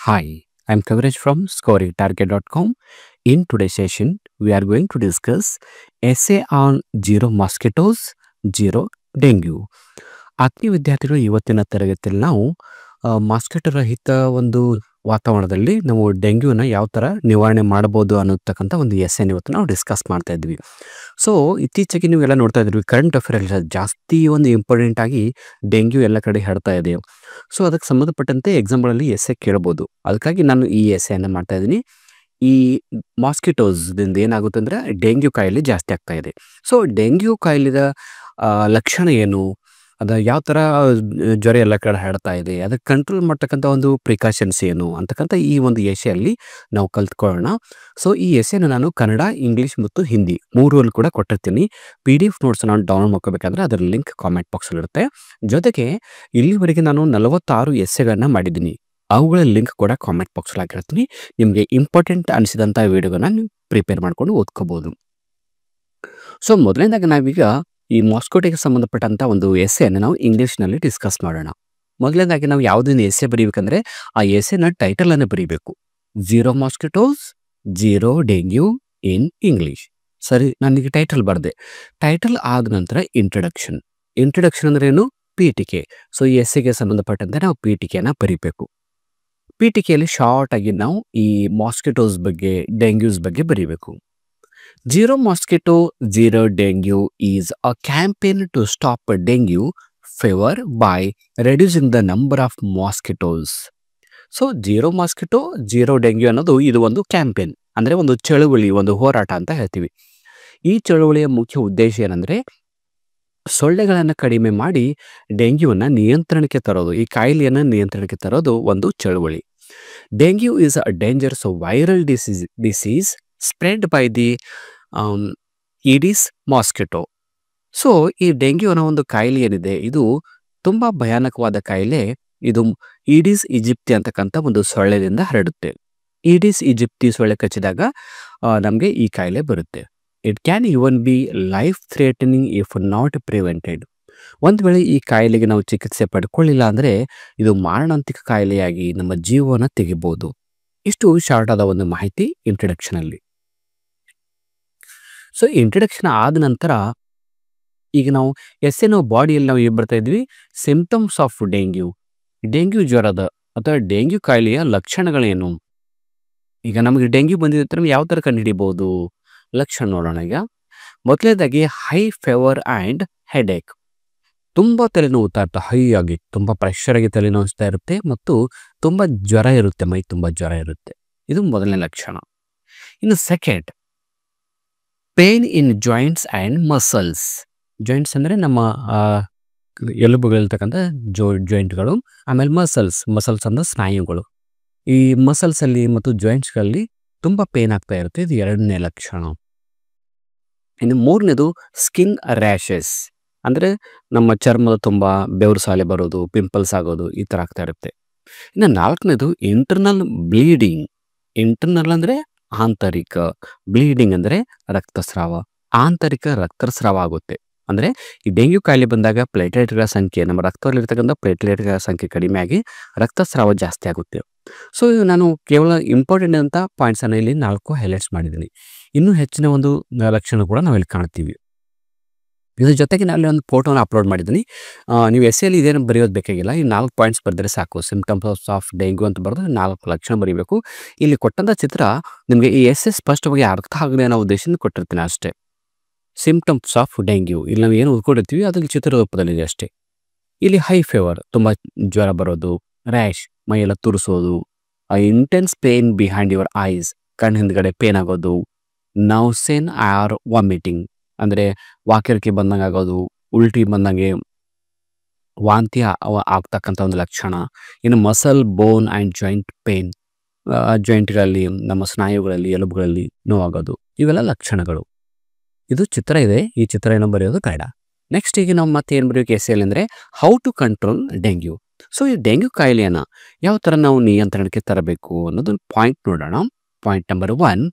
Hi, I'm Kaviraj from ScoringTarget.com. In today's session, we are going to discuss essay on zero mosquitoes, zero dengue. ಆತ್ಮೀಯ ವಿದ್ಯಾರ್ಥಿಗಳು ಇವತ್ತಿನ ತರಗತಿಯಲ್ಲಿ ನಾವು mosquito ರಹಿತ ಒಂದು ವಾತಾವರಣದಲ್ಲಿ ನಾವು ಡೆಂಗ್ಯೂನ ಯಾವ ಥರ ನಿವಾರಣೆ ಮಾಡ್ಬೋದು ಅನ್ನತಕ್ಕಂಥ ಒಂದು ಎಸ್ಸೆನ ಇವತ್ತು ನಾವು ಡಿಸ್ಕಸ್ ಮಾಡ್ತಾ ಇದ್ವಿ. ಸೊ ಇತ್ತೀಚೆಗೆ ನೀವೆಲ್ಲ ನೋಡ್ತಾ ಇದ್ರಿ ಕರೆಂಟ್ ಅಫೇರ್ ಜಾಸ್ತಿ ಒಂದು ಇಂಪಾರ್ಟೆಂಟ್ ಆಗಿ ಡೆಂಗ್ಯೂ ಎಲ್ಲ ಕಡೆ ಹರಡ್ತಾ ಇದೆ. ಸೊ ಅದಕ್ಕೆ ಸಂಬಂಧಪಟ್ಟಂತೆ ಎಕ್ಸಾಮ್ಗಳಲ್ಲಿ ಎಸ್ಸೆ ಕೇಳ್ಬೋದು. ಅದಕ್ಕಾಗಿ ನಾನು ಈ ಎಸ್ಸೆಯನ್ನು ಮಾಡ್ತಾ ಇದ್ದೀನಿ. ಈ ಮಾಸ್ಕಿಟೋಸ್ದಿಂದ ಏನಾಗುತ್ತೆ ಅಂದರೆ ಡೆಂಗ್ಯೂ ಕಾಯಿಲೆ ಜಾಸ್ತಿ ಆಗ್ತಾ ಇದೆ. ಸೊ ಡೆಂಗ್ಯೂ ಕಾಯಿಲೆದ ಲಕ್ಷಣ ಏನು, ಅದು ಯಾವ ಥರ ಜ್ವರ ಎಲ್ಲ ಕಡೆ ಹರಡ್ತಾ ಇದೆ, ಅದಕ್ಕೆ ಕಂಟ್ರೋಲ್ ಮಾಡ್ತಕ್ಕಂಥ ಒಂದು ಪ್ರಿಕಾಷನ್ಸ್ ಏನು ಅಂತಕ್ಕಂಥ ಈ ಒಂದು ಎಸ್ಸೆಯಲ್ಲಿ ನಾವು ಕಲ್ತ್ಕೊಳ್ಳೋಣ. ಸೊ ಈ ಎಸ್ಸೆನ ನಾನು ಕನ್ನಡ, ಇಂಗ್ಲೀಷ್ ಮತ್ತು ಹಿಂದಿ ಮೂರಲ್ಲಿ ಕೂಡ ಕೊಟ್ಟಿರ್ತೀನಿ. PDF ನೋಟ್ಸ್ ನಾನು ಡೌನ್ಲೋಡ್ ಮಾಡ್ಕೋಬೇಕಾದ್ರೆ ಅದರ ಲಿಂಕ್ ಕಾಮೆಂಟ್ ಬಾಕ್ಸಲ್ಲಿರುತ್ತೆ. ಜೊತೆಗೆ ಇಲ್ಲಿವರೆಗೆ ನಾನು 46 ಎಸ್ಸೆಗಳನ್ನ ಮಾಡಿದ್ದೀನಿ. ಅವುಗಳ ಲಿಂಕ್ ಕೂಡ ಕಾಮೆಂಟ್ ಬಾಕ್ಸಲ್ಲಿ ಹಾಕಿರ್ತೀನಿ. ನಿಮಗೆ ಇಂಪಾರ್ಟೆಂಟ್ ಅನಿಸಿದಂಥ ವಿಡಿಯೋಗಳನ್ನ ನೀವು ಪ್ರಿಪೇರ್ ಮಾಡ್ಕೊಂಡು ಓದ್ಕೋಬೋದು. ಸೊ ಮೊದಲನೇದಾಗಿ ನಾವೀಗ ಈ ಮಾಸ್ಕಿಟೋಗೆ ಸಂಬಂಧಪಟ್ಟಂಥ ಒಂದು ಎಸ್ಸೆಯನ್ನು ನಾವು ಇಂಗ್ಲೀಷ್ನಲ್ಲಿ ಡಿಸ್ಕಸ್ ಮಾಡೋಣ. ಮೊದಲನೇದಾಗಿ ನಾವು ಯಾವುದನ್ನು ಎಸ್ಸೆ ಬರೀಬೇಕಂದ್ರೆ ಆ ಎಸ್ಸೆನ ಟೈಟಲನ್ನು ಬರೀಬೇಕು. Zero mosquitoes, zero dengue in English. ಸರಿ, ನನಗೆ ಟೈಟಲ್ ಬರೆದೆ. ಟೈಟಲ್ ಆದ ನಂತರ ಇಂಟ್ರಡಕ್ಷನ್. ಇಂಟ್ರಡಕ್ಷನ್ ಅಂದ್ರೆ ಏನು? ಪೀಠಿಕೆ. ಸೊ ಈ ಎಸ್ಸೆಗೆ ಸಂಬಂಧಪಟ್ಟಂತೆ ನಾವು ಪೀಠಿಕೆಯನ್ನು ಬರೀಬೇಕು. ಪೀಠಿಕೆಯಲ್ಲಿ ಶಾರ್ಟ್ ಆಗಿ ನಾವು ಈ ಮಾಸ್ಕಿಟೋಸ್ ಬಗ್ಗೆ, ಡೆಂಗ್ಯೂಸ್ ಬಗ್ಗೆ ಬರೀಬೇಕು. Zero mosquito, zero dengue is a campaign to stop dengue fever by reducing the number of mosquitoes. So zero mosquito zero dengue ಅನ್ನೋದು ಇದು ಒಂದು ಕ್ಯಾಂಪೇನ್, ಅಂದರೆ ಒಂದು ಚಳುವಳಿ, ಒಂದು ಹೋರಾಟ ಅಂತ ಹೇಳ್ತೀವಿ. ಈ ಚಳುವಳಿಯ ಮುಖ್ಯ ಉದ್ದೇಶ ಏನಂದರೆ ಸೊಳ್ಳೆಗಳನ್ನು ಕಡಿಮೆ ಮಾಡಿ ಡೆಂಗ್ಯೂವನ್ನು ನಿಯಂತ್ರಣಕ್ಕೆ ತರೋದು, ಈ ಕಾಯಿಲೆಯನ್ನು ನಿಯಂತ್ರಣಕ್ಕೆ ತರೋದು ಒಂದು ಚಳುವಳಿ. Dengue is a dangerous viral disease spread by the Aedes mosquito. So ಈ ಡೆಂಗ್ಯೂ ಅನ್ನೋ ಒಂದು ಕಾಯಿಲೆ ಏನಿದೆ ಇದು ತುಂಬ ಭಯಾನಕವಾದ ಕಾಯಿಲೆ. ಇದು ಈಡಿಸ್ ಈಜಿಪ್ಟಿ ಅಂತಕ್ಕಂಥ ಒಂದು ಸೊಳ್ಳೆದಿಂದ ಹರಡುತ್ತೆ. ಈಡಿಸ್ ಈಜಿಪ್ಟಿ ಸೊಳ್ಳೆ ಕಚ್ಚಿದಾಗ ನಮಗೆ ಈ ಕಾಯಿಲೆ ಬರುತ್ತೆ. It can even be life threatening if not prevented. ಒಂದು ವೇಳೆ ಈ ಕಾಯಿಲೆಗೆ ನಾವು ಚಿಕಿತ್ಸೆ ಪಡ್ಕೊಳ್ಳಿಲ್ಲ ಅಂದರೆ ಇದು ಮಾರಣಾಂತಿಕ ಕಾಯಿಲೆಯಾಗಿ ನಮ್ಮ ಜೀವನ ತೆಗಿಬೋದು. ಇಷ್ಟು ಶಾರ್ಟ್ ಆದ ಒಂದು ಮಾಹಿತಿ ಇಂಟ್ರಡಕ್ಷನಲ್ಲಿ. ಸೊ ಇಂಟ್ರಡಕ್ಷನ್ ಆದ ನಂತರ ಈಗ ನಾವು ಎಸ್ಸೆನೋ ಬಾಡಿಯಲ್ಲಿ ನಾವು ಏನು ಬರ್ತಾ ಇದ್ವಿ, ಸಿಂಪ್ಟಮ್ಸ್ ಆಫ್ ಡೆಂಗ್ಯೂ, ಡೆಂಗ್ಯೂ ಜ್ವರದ ಅಥವಾ ಡೆಂಗ್ಯೂ ಕಾಯಿಲೆಯ ಲಕ್ಷಣಗಳೇನು. ಈಗ ನಮಗೆ ಡೆಂಗ್ಯೂ ಬಂದಿದೆ ಅಂತ ಯಾವ ಥರ ಕಂಡುಹಿಡಿಬೋದು, ಲಕ್ಷಣ ನೋಡೋಣ. ಈಗ ಮೊದಲನೇದಾಗಿ ಹೈ ಫೀವರ್ ಆ್ಯಂಡ್ ಹೆಡೇಕ್. ತುಂಬ ತಲೆನೋವುತ್ತಾ ಇರುತ್ತೆ, ಹೈ ಆಗಿ ತುಂಬ ಪ್ರೆಷರ್ ಆಗಿ ತಲೆನೋವಿಸ್ತಾ ಇರುತ್ತೆ ಮತ್ತು ತುಂಬ ಜ್ವರ ಇರುತ್ತೆ, ಮೈ ತುಂಬ ಜ್ವರ ಇರುತ್ತೆ. ಇದು ಮೊದಲನೇ ಲಕ್ಷಣ. ಇನ್ನು second, pain in joints and muscles. Joints ಅಂದರೆ ನಮ್ಮ ಎಲುಬುಗಳಿರ್ತಕ್ಕಂಥ ಜಾಯಿಂಟ್ಗಳು. ಆಮೇಲೆ ಮಸಲ್ಸ್ ಅಂದರೆ ಸ್ನಾಯುಗಳು. ಈ ಮಸಲ್ಸಲ್ಲಿ ಮತ್ತು ಜಾಯಿಂಟ್ಸ್ಗಳಲ್ಲಿ ತುಂಬ ಪೇನ್ ಆಗ್ತಾ ಇರುತ್ತೆ. ಇದು ಎರಡನೇ ಲಕ್ಷಣ. ಇನ್ನು ಮೂರನೇದು ಸ್ಕಿನ್ ರ್ಯಾಷಸ್, ಅಂದರೆ ನಮ್ಮ ಚರ್ಮದ ತುಂಬ ಬೆವರು ಸಾಲೆ ಬರೋದು, ಪಿಂಪಲ್ಸ್ ಆಗೋದು, ಈ ಥರ ಆಗ್ತಾ ಇರುತ್ತೆ. ಇನ್ನು ನಾಲ್ಕನೇದು ಇಂಟರ್ನಲ್ ಬ್ಲೀಡಿಂಗ್. ಇಂಟರ್ನಲ್ ಅಂದರೆ ಆಂತರಿಕ, ಬ್ಲೀಡಿಂಗ್ ಅಂದರೆ ರಕ್ತಸ್ರಾವ. ಆಂತರಿಕ ರಕ್ತಸ್ರಾವ ಆಗುತ್ತೆ. ಅಂದರೆ ಈ ಡೆಂಗ್ಯೂ ಕಾಯಿಲೆ ಬಂದಾಗ ಪ್ಲೇಟ್ಲೆಟ್ಗಳ ಸಂಖ್ಯೆ, ನಮ್ಮ ರಕ್ತದಲ್ಲಿರ್ತಕ್ಕಂಥ ಪ್ಲೇಟ್ಲೆಟ್ಗಳ ಸಂಖ್ಯೆ ಕಡಿಮೆ ಆಗಿ ರಕ್ತಸ್ರಾವ ಜಾಸ್ತಿ ಆಗುತ್ತೆ. ಸೊ ನಾನು ಕೇವಲ ಇಂಪಾರ್ಟೆಂಟ್ ಅಂತ ಪಾಯಿಂಟ್ಸನ್ನು ಇಲ್ಲಿ 4 ಹೈಲೈಟ್ಸ್ ಮಾಡಿದ್ದೀನಿ. ಇನ್ನೂ ಹೆಚ್ಚಿನ ಒಂದು ಲಕ್ಷಣ ಕೂಡ ನಾವಿಲ್ಲಿ ಕಾಣ್ತೀವಿ. ಇದ್ರ ಜೊತೆಗೆ ನಾನು ಒಂದು ಫೋಟೋನ ಅಪ್ಲೋಡ್ ಮಾಡಿದ್ದೀನಿ. ನೀವು ಎಸ್ಸೆಯಲ್ಲಿ ಇದೇನು ಬರೆಯೋದು ಬೇಕಾಗಿಲ್ಲ, ಈ 4 ಪಾಯಿಂಟ್ಸ್ ಬರೆದರೆ ಸಾಕು. ಸಿಂಪ್ಟಮ್ಸ್ ಆಫ್ ಡೆಂಗ್ಯೂ ಅಂತ ಬರೆದು 4 ಲಕ್ಷಣ ಬರೀಬೇಕು. ಇಲ್ಲಿ ಕೊಟ್ಟಂಥ ಚಿತ್ರ ನಿಮಗೆ ಈ ಎಸ್ಸೆ ಸ್ಪಷ್ಟವಾಗಿ ಅರ್ಥ ಆಗಲಿ ಅನ್ನೋ ಉದ್ದೇಶದಿಂದ ಕೊಟ್ಟಿರ್ತೀನಿ ಅಷ್ಟೇ. ಸಿಂಪ್ಟಮ್ಸ್ ಆಫ್ ಡೆಂಗ್ಯೂ ಇಲ್ಲಿ ನಾವು ಏನು ಓದ್ಕೊಂಡಿರ್ತೀವಿ ಅದ್ರಲ್ಲಿ ಚಿತ್ರ ರೂಪದಲ್ಲಿದೆ ಅಷ್ಟೇ. ಇಲ್ಲಿ ಹೈ ಫೀವರ್, ತುಂಬ ಜ್ವರ ಬರೋದು, ರ್ಯಾಶ್, ಮೈಯೆಲ್ಲ ತುರಿಸೋದು, intense pain behind your eyes, ಕಣ್ಣು ಹಿಂದ್ಗಡೆ ಪೇನ್ ಆಗೋದು, ನೌಸೆನ್ ಆರ್ ವಾಮಿಟಿಂಗ್ ಅಂದರೆ ವಾಕರಿಕೆ ಬಂದಂಗೆ ಆಗೋದು, ಉಲ್ಟಿ ಬಂದಂಗೆ ವಾಂತಿ ಆಗ್ತಕ್ಕಂಥ ಒಂದು ಲಕ್ಷಣ. ಇನ್ನು muscle, bone and joint pain, ಜಾಯಿಂಟ್ಗಳಲ್ಲಿ ನಮ್ಮ ಸ್ನಾಯುಗಳಲ್ಲಿ ಎಲುಬುಗಳಲ್ಲಿ ನೋವಾಗೋದು, ಇವೆಲ್ಲ ಲಕ್ಷಣಗಳು. ಇದು ಚಿತ್ರ ಇದೆ, ಈ ಚಿತ್ರ ಏನೋ ಬರೆಯೋದು ಬೇಡ. ನೆಕ್ಸ್ಟ್ ಈಗ ನಾವು ಮತ್ತೆ ಏನು ಬರೆಯೋಕೆ ಎಸ್ಸೆಯಲ್ಲಿ ಅಂದರೆ how to control dengue. So ಈ ಡೆಂಗ್ಯೂ ಕಾಯಿಲೆಯನ್ನು ಯಾವ ಥರ ನಾವು ನಿಯಂತ್ರಣಕ್ಕೆ ತರಬೇಕು ಅನ್ನೋದು ಪಾಯಿಂಟ್ ನೋಡೋಣ. Point number 1,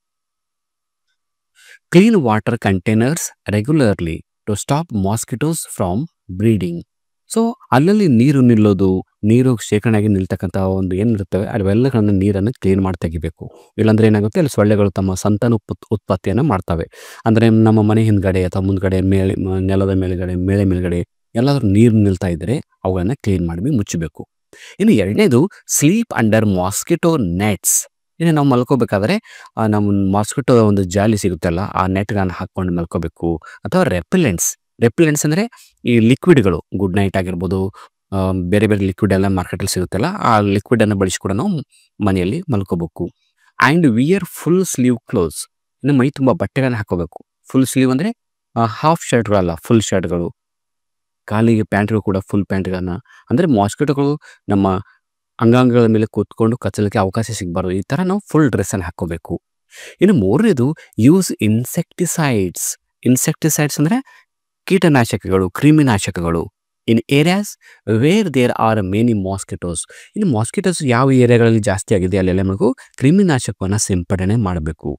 clean water containers regularly to stop mosquitoes from breeding. So ಅಲ್ಲಲ್ಲಿ ನೀರು ನಿಲ್ಲೋದು, ನೀರು ಶೇಖರಣೆಯಾಗಿ ನಿಲ್ತಕ್ಕಂಥ ಒಂದು ಏನಿರ್ತವೆ ಅವೆಲ್ಲಗಳನ್ನು ನೀರನ್ನು ಕ್ಲೀನ್ ಮಾಡಿ ತೆಗಿಬೇಕು. ಇಲ್ಲಾಂದ್ರೆ ಏನಾಗುತ್ತೆ, ಅಲ್ಲಿ ಸೊಳ್ಳೆಗಳು ತಮ್ಮ ಸಂತಾನ ಉತ್ಪತ್ತಿಯನ್ನು ಮಾಡ್ತವೆ. ಅಂದರೆ ನಮ್ಮ ಮನೆ ಹಿಂದ್ಗಡೆ ಅಥವಾ ಮುಂದ್ಗಡೆ ನೆಲದ ಮೇಲ್ಗಡೆ ಮೇಲ್ಗಡೆ ಎಲ್ಲಾದ್ರೂ ನೀರು ನಿಲ್ತಾ ಇದ್ರೆ ಅವುಗಳನ್ನ ಕ್ಲೀನ್ ಮಾಡಿ ಮುಚ್ಚಬೇಕು. ಇನ್ನು ಎರಡನೇದು ಸ್ಲೀಪ್ ಅಂಡರ್ ಮಾಸ್ಕಿಟೋ ನೆಟ್ಸ್. ಇನ್ನು ನಾವು ಮಲ್ಕೋಬೇಕಾದ್ರೆ ನಮ್ಮ ಮಾಸ್ಕಿಟೋ ಒಂದು ಜಾಲಿ ಸಿಗುತ್ತಲ್ಲ, ಆ ನೆಟ್ಗಳನ್ನು ಹಾಕ್ಕೊಂಡು ಮಲ್ಕೋಬೇಕು. ಅಥವಾ ರೆಪಿಲೆಂಟ್ಸ್ ಅಂದರೆ ಈ ಲಿಕ್ವಿಡ್ಗಳು, ಗುಡ್ ನೈಟ್ ಆಗಿರ್ಬೋದು, ಬೇರೆ ಬೇರೆ ಲಿಕ್ವಿಡ್ ಎಲ್ಲ ಮಾರ್ಕೆಟಲ್ಲಿ ಸಿಗುತ್ತಲ್ಲ, ಆ ಲಿಕ್ವಿಡನ್ನು ಬಳಸಿ ಕೂಡ ನಾವು ಮನೆಯಲ್ಲಿ ಮಲ್ಕೋಬೇಕು. And wear full sleeve clothes. ಇನ್ನು ಮೈ ತುಂಬ ಬಟ್ಟೆಗಳನ್ನ ಹಾಕೋಬೇಕು. ಫುಲ್ ಸ್ಲೀವ್ ಅಂದರೆ ಹಾಫ್ ಶರ್ಟ್ಗಳಲ್ಲ, ಫುಲ್ ಶರ್ಟ್ಗಳು. ಕಾಲಿಗೆ ಪ್ಯಾಂಟ್ಗಳು ಕೂಡ ಫುಲ್ ಪ್ಯಾಂಟ್ಗಳನ್ನ, ಅಂದರೆ ಮಾಸ್ಕಿಟೋಗಳು ನಮ್ಮ ಅಂಗಾಂಗಗಳ ಮೇಲೆ ಕೂತ್ಕೊಂಡು ಕಚ್ಚಲಿಕ್ಕೆ ಅವಕಾಶ ಸಿಗಬಾರ್ದು. ಈ ಥರ ನಾವು ಫುಲ್ ಡ್ರೆಸ್ಸನ್ನು ಹಾಕ್ಕೋಬೇಕು. ಇನ್ನು ಮೂರನೇದು ಯೂಸ್ ಇನ್ಸೆಕ್ಟಿಸೈಡ್ಸ್ ಅಂದರೆ ಕೀಟನಾಶಕಗಳು, ಕ್ರಿಮಿನಾಶಕಗಳು in areas where there are many mosquitoes. ಇನ್ನು ಮಾಸ್ಕಿಟೋಸ್ ಯಾವ ಏರಿಯಾಗಳಲ್ಲಿ ಜಾಸ್ತಿ ಆಗಿದೆ ಅಲ್ಲೆಲ್ಲ ನಮಗೂ ಕ್ರಿಮಿನಾಶಕವನ್ನು ಸಿಂಪಡಣೆ ಮಾಡಬೇಕು.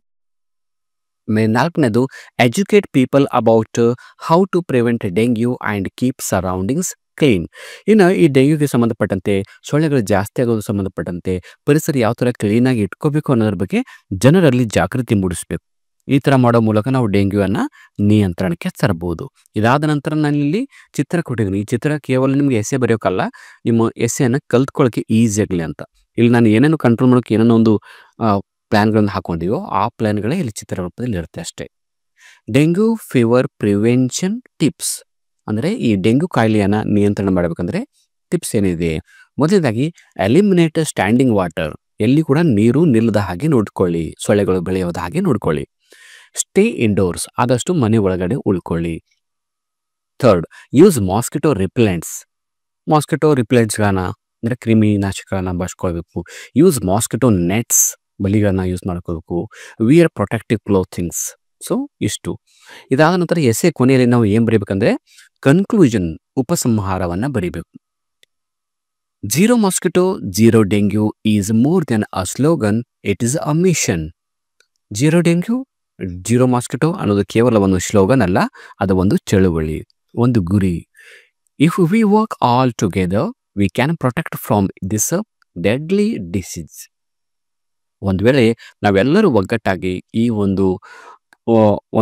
ನಾಲ್ಕನೇದು educate people about how to prevent dengue and keep surroundings clean. ಇನ್ನು ಈ ಡೆಂಗ್ಯೂಗೆ ಸಂಬಂಧಪಟ್ಟಂತೆ, ಸೊಳ್ಳೆಗಳು ಜಾಸ್ತಿ ಆಗೋದು ಸಂಬಂಧಪಟ್ಟಂತೆ ಪರಿಸರ ಯಾವ ಥರ ಕ್ಲೀನಾಗಿ ಇಟ್ಕೋಬೇಕು ಅನ್ನೋದ್ರ ಬಗ್ಗೆ ಜನರಲ್ಲಿ ಜಾಗೃತಿ ಮೂಡಿಸಬೇಕು. ಈ ಥರ ಮಾಡೋ ಮೂಲಕ ನಾವು ಡೆಂಗ್ಯೂವನ್ನು ನಿಯಂತ್ರಣಕ್ಕೆ ತರಬಹುದು. ಇದಾದ ನಂತರ ನಾನಿಲ್ಲಿ ಚಿತ್ರ ಕೊಟ್ಟಿದ್ದೀನಿ. ಈ ಚಿತ್ರ ಕೇವಲ ನಿಮಗೆ ಎಸ್ಸೆ ಬರೆಯೋಕ್ಕಲ್ಲ, ನಿಮ್ಮ ಎಸ್ಸೆಯನ್ನು ಕಲ್ತ್ಕೊಳ್ಳೋಕ್ಕೆ ಈಸಿ ಆಗಲಿ ಅಂತ. ಇಲ್ಲಿ ನಾನು ಏನೇನು ಕಂಟ್ರೋಲ್ ಮಾಡೋಕ್ಕೆ ಏನೇನೋ ಒಂದು ಪ್ಲ್ಯಾನ್ಗಳನ್ನು ಹಾಕ್ಕೊಂಡಿವೋ ಆ ಪ್ಲ್ಯಾನ್ಗಳೇ ಇಲ್ಲಿ ಚಿತ್ರ ರೂಪದಲ್ಲಿ ಇರುತ್ತೆ ಅಷ್ಟೇ. ಡೆಂಗ್ಯೂ ಫೀವರ್ ಪ್ರಿವೆನ್ಷನ್ ಟಿಪ್ಸ್ ಅಂದರೆ ಈ ಡೆಂಗ್ಯೂ ಕಾಯಿಲೆಯನ್ನು ನಿಯಂತ್ರಣ ಮಾಡಬೇಕಂದ್ರೆ ಟಿಪ್ಸ್ ಏನಿದೆ? ಮೊದಲನೇದಾಗಿ ಎಲಿಮಿನೇಟ್ ಸ್ಟ್ಯಾಂಡಿಂಗ್ ವಾಟರ್. ಎಲ್ಲಿ ಕೂಡ ನೀರು ನಿಲ್ಲದ ಹಾಗೆ ನೋಡ್ಕೊಳ್ಳಿ, ಸೊಳ್ಳೆಗಳು ಬೆಳೆಯೋದ ಹಾಗೆ ನೋಡ್ಕೊಳ್ಳಿ. ಸ್ಟೇ ಇಂಡೋರ್ಸ್, ಆದಷ್ಟು ಮನೆ ಒಳಗಡೆ ಉಳ್ಕೊಳ್ಳಿ. ಥರ್ಡ್, ಯೂಸ್ ಮಾಸ್ಕಿಟೋ ರಿಪ್ಲೆಂಟ್ಸ್ಗಳನ್ನ ಅಂದರೆ ಕ್ರಿಮಿನಾಶಕಗಳನ್ನ ಬಳಸ್ಕೊಳ್ಬೇಕು. ಯೂಸ್ ಮಾಸ್ಕಿಟೋ ನೆಟ್ಸ್, ಬಲಿಗಳನ್ನ ಯೂಸ್ ಮಾಡ್ಕೋಬೇಕು. Wear protective clothings. ಸೊ ಇಷ್ಟು. ಇದಾದ ನಂತರ ಎಸ್ಸೆ ಕೊನೆಯಲ್ಲಿ ನಾವು ಏನು ಬರೀಬೇಕಂದ್ರೆ ಕನ್ಕ್ಲೂಷನ್, ಉಪಸಂಹಾರವನ್ನು ಬರೀಬೇಕು. Zero mosquito zero dengue is more than a slogan, it is a mission. Zero dengue zero mosquito ಅನ್ನೋದು ಕೇವಲ ಒಂದು ಸ್ಲೋಗನ್ ಅಲ್ಲ, ಅದು ಒಂದು ಚಳುವಳಿ, ಒಂದು ಗುರಿ. If we work all together we can protect from this deadly disease. ಒಂದು ವೇಳೆ ನಾವೆಲ್ಲರೂ ಒಗ್ಗಟ್ಟಾಗಿ ಈ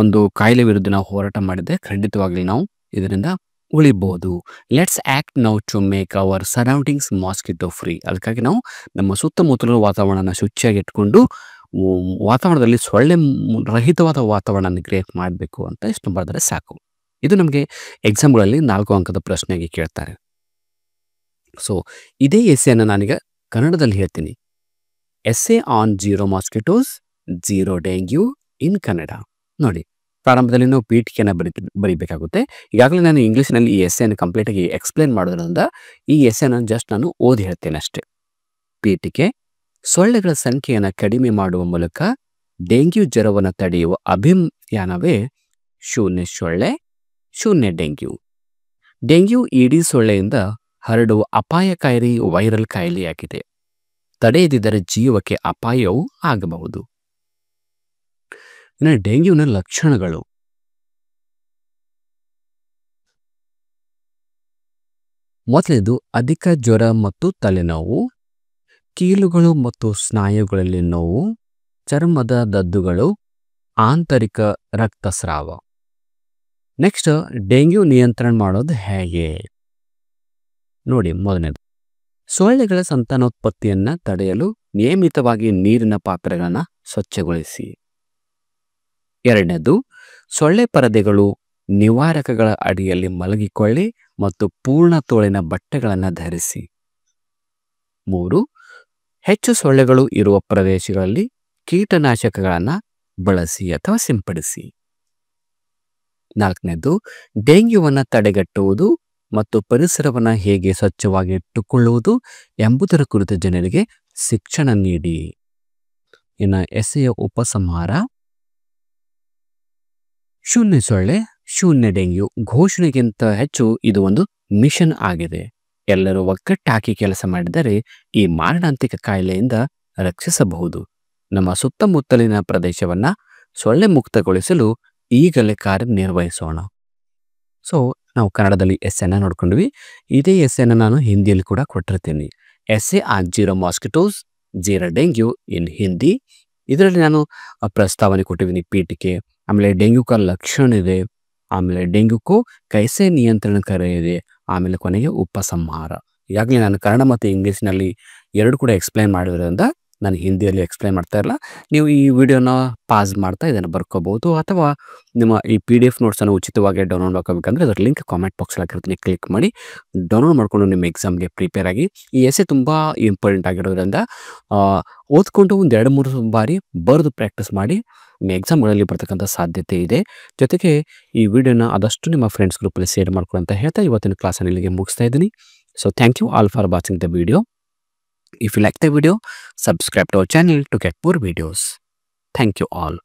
ಒಂದು ಕಾಯಿಲೆ ವಿರುದ್ಧ ನಾವು ಹೋರಾಟ ಮಾಡಿದರೆ ಖಂಡಿತವಾಗ್ಲಿ ನಾವು ಇದರಿಂದ ಉಳಿಬಹುದು. Let's act now to make our surroundings mosquito free. ಅದಕ್ಕಾಗಿ ನಾವು ನಮ್ಮ ಸುತ್ತಮುತ್ತಲ ವಾತಾವರಣನ ಶುಚಿಯಾಗಿ ಇಟ್ಕೊಂಡು ವಾತಾವರಣದಲ್ಲಿ ಸೊಳ್ಳೆ ರಹಿತವಾದ ವಾತಾವರಣನ ಕ್ರಿಯೇಟ್ ಮಾಡಬೇಕು ಅಂತ ಇಷ್ಟು ಬರೆದರೆ ಸಾಕು. ಇದು ನಮಗೆ ಎಕ್ಸಾಮ್ಗಳಲ್ಲಿ 4 ಅಂಕದ ಪ್ರಶ್ನೆಗೆ ಕೇಳ್ತಾರೆ. ಸೊ ಇದೇ ಎಸ್ಸೆಯನ್ನು ನಾನೀಗ ಕನ್ನಡದಲ್ಲಿ ಹೇಳ್ತೀನಿ. Essay on zero mosquitoes zero dengue in Kannada. ನೋಡಿ, ಪ್ರಾರಂಭದಲ್ಲಿ ನಾವು ಪೀಠಿಕೆಯನ್ನು ಬರೀಬೇಕಾಗುತ್ತೆ. ಈಗಾಗಲೇ ನಾನು ಇಂಗ್ಲೀಷ್ನಲ್ಲಿ ಈ ಎಸ್ಸೆಯನ್ನು ಕಂಪ್ಲೀಟಾಗಿ ಎಕ್ಸ್ಪ್ಲೇನ್ ಮಾಡೋದ್ರಿಂದ ಈ ಎಸ್ಸೆನ ಜಸ್ಟ್ ನಾನು ಓದಿ ಹೇಳ್ತೇನೆ ಅಷ್ಟೇ. ಪೀಠಿಕೆ: ಸೊಳ್ಳೆಗಳ ಸಂಖ್ಯೆಯನ್ನು ಕಡಿಮೆ ಮಾಡುವ ಮೂಲಕ ಡೆಂಗ್ಯೂ ಜ್ವರವನ್ನು ತಡೆಯುವ ಅಭಿಯಾನವೇ ಶೂನ್ಯ ಸೊಳ್ಳೆ ಶೂನ್ಯ ಡೆಂಗ್ಯೂ. ಡೆಂಗ್ಯೂ ಈಡೀ ಸೊಳ್ಳೆಯಿಂದ ಹರಡುವ ಅಪಾಯಕಾರಿ ವೈರಲ್ ಕಾಯಿಲೆಯಾಗಿದೆ. ತಡೆಯದಿದ್ದರೆ ಜೀವಕ್ಕೆ ಅಪಾಯವೂ ಆಗಬಹುದು. ಇನ್ನು ಡೆಂಗ್ಯೂನ ಲಕ್ಷಣಗಳು: ಮೊದಲನೇದು ಅಧಿಕ ಜ್ವರ ಮತ್ತು ತಲೆನೋವು, ಕೀಲುಗಳು ಮತ್ತು ಸ್ನಾಯುಗಳಲ್ಲಿ ನೋವು, ಚರ್ಮದ ದದ್ದುಗಳು, ಆಂತರಿಕ ರಕ್ತಸ್ರಾವ. ನೆಕ್ಸ್ಟ್, ಡೆಂಗ್ಯೂ ನಿಯಂತ್ರಣ ಮಾಡೋದು ಹೇಗೆ ನೋಡಿ. ಮೊದಲನೇದು, ಸೊಳ್ಳೆಗಳ ಸಂತಾನೋತ್ಪತ್ತಿಯನ್ನು ತಡೆಯಲು ನಿಯಮಿತವಾಗಿ ನೀರಿನ ಪಾತ್ರೆಗಳನ್ನು ಸ್ವಚ್ಛಗೊಳಿಸಿ. ಎರಡನೇದು, ಸೊಳ್ಳೆ ಪರದೆಗಳು ನಿವಾರಕಗಳ ಅಡಿಯಲ್ಲಿ ಮಲಗಿಕೊಳ್ಳಿ ಮತ್ತು ಪೂರ್ಣ ತೋಳಿನ ಬಟ್ಟೆಗಳನ್ನು ಧರಿಸಿ. 3, ಹೆಚ್ಚು ಸೊಳ್ಳೆಗಳು ಇರುವ ಪ್ರದೇಶಗಳಲ್ಲಿ ಕೀಟನಾಶಕಗಳನ್ನು ಬಳಸಿ ಅಥವಾ ಸಿಂಪಡಿಸಿ. 4ನೇದು, ಡೆಂಗ್ಯೂವನ್ನು ತಡೆಗಟ್ಟುವುದು ಮತ್ತು ಪರಿಸರವನ್ನು ಹೇಗೆ ಸ್ವಚ್ಛವಾಗಿ ಇಟ್ಟುಕೊಳ್ಳುವುದು ಎಂಬುದರ ಕುರಿತು ಜನರಿಗೆ ಶಿಕ್ಷಣ ನೀಡಿ. ಇನ್ನು ಎಸ್ಸೆಯ ಉಪಸಂಹಾರ: ಶೂನ್ಯ ಸೊಳ್ಳೆ ಶೂನ್ಯ ಡೆಂಗ್ಯೂ ಘೋಷಣೆಗಿಂತ ಹೆಚ್ಚು ಇದು ಒಂದು ಮಿಷನ್ ಆಗಿದೆ. ಎಲ್ಲರೂ ಒಗ್ಗಟ್ಟಾಗಿ ಕೆಲಸ ಮಾಡಿದರೆ ಈ ಮಾರಣಾಂತಿಕ ಕಾಯಿಲೆಯಿಂದ ರಕ್ಷಿಸಬಹುದು. ನಮ್ಮ ಸುತ್ತಮುತ್ತಲಿನ ಪ್ರದೇಶವನ್ನು ಸೊಳ್ಳೆ ಮುಕ್ತಗೊಳಿಸಲು ಈಗಲೇ ಕಾರ್ಯನಿರ್ವಹಿಸೋಣ. ಸೊ ನಾವು ಕನ್ನಡದಲ್ಲಿ ಎಸ್ಸೆನ ನೋಡ್ಕೊಂಡ್ವಿ. ಇದೇ ಎಸ್ಸೆನ ನಾನು ಹಿಂದಿಯಲ್ಲಿ ಕೂಡ ಕೊಟ್ಟಿರ್ತೀನಿ. Essay on zero mosquitoes zero dengue in Hindi. ಇದರಲ್ಲಿ ನಾನು ಪ್ರಸ್ತಾವನೆ ಕೊಟ್ಟಿದ್ದೀನಿ, ಪೀಠಿಕೆ, ಆಮೇಲೆ ಡೆಂಗ್ಯೂ का ಲಕ್ಷಣ ಇದೆ, ಆಮೇಲೆ ಡೆಂಗ್ಯೂ को कैसे ನಿಯಂತ್ರಣ ಇದೆ, ಆಮೇಲೆ ಕೊನೆಗೆ ಉಪಸಂಹಾರ. ಈಗಾಗಲೇ ನಾನು ಕನ್ನಡ ಮತ್ತು ಇಂಗ್ಲೀಷ್ನಲ್ಲಿ ಎರಡು ಕೂಡ ಎಕ್ಸ್ಪ್ಲೈನ್ ಮಾಡಿರೋದ್ರಿಂದ ನಾನು ಹಿಂದಿಯಲ್ಲಿ ಎಕ್ಸ್ಪ್ಲೈನ್ ಮಾಡ್ತಾ ಇಲ್ಲ. ನೀವು ಈ ವಿಡಿಯೋನ ಪಾಸ್ ಮಾಡ್ತಾ ಇದನ್ನು ಬರ್ಕೋಬಹುದು, ಅಥವಾ ನಿಮ್ಮ ಈ PDF ನೋಟ್ಸನ್ನು ಉಚಿತವಾಗಿ ಡೌನ್ಲೋಡ್ ಮಾಡ್ಕೋಬೇಕಂದ್ರೆ ಅದರ ಲಿಂಕ್ ಕಾಮೆಂಟ್ ಬಾಕ್ಸಲ್ಲಿ ಹಾಕಿರ್ತೀನಿ, ಕ್ಲಿಕ್ ಮಾಡಿ ಡೌನ್ಲೋಡ್ ಮಾಡಿಕೊಂಡು ನಿಮ್ಮ ಎಕ್ಸಾಮ್ಗೆ ಪ್ರಿಪೇರ್ ಆಗಿ. ಈ ಎಸ್ಸೆ ತುಂಬ ಇಂಪಾರ್ಟೆಂಟ್ ಆಗಿರೋದ್ರಿಂದ ಓದ್ಕೊಂಡು ಒಂದು 2-3 ಬಾರಿ ಬರೆದು ಪ್ರಾಕ್ಟೀಸ್ ಮಾಡಿ. ನಿಮ್ಮ ಎಕ್ಸಾಮ್ಗಳಲ್ಲಿ ಬರ್ತಕ್ಕಂಥ ಸಾಧ್ಯತೆ ಇದೆ. ಜೊತೆಗೆ ಈ ವಿಡಿಯೋನ ಆದಷ್ಟು ನಿಮ್ಮ ಫ್ರೆಂಡ್ಸ್ ಗ್ರೂಪಲ್ಲಿ ಶೇರ್ ಮಾಡ್ಕೊಳ್ಳಿ ಅಂತ ಹೇಳ್ತಾ ಇವತ್ತಿನ ಕ್ಲಾಸನ್ನು ಇಲ್ಲಿಗೆ ಮುಗಿಸ್ತಾ ಇದ್ದೀನಿ. So thank you all for watching the video. If you like the video, subscribe to our channel to get more videos. Thank you all.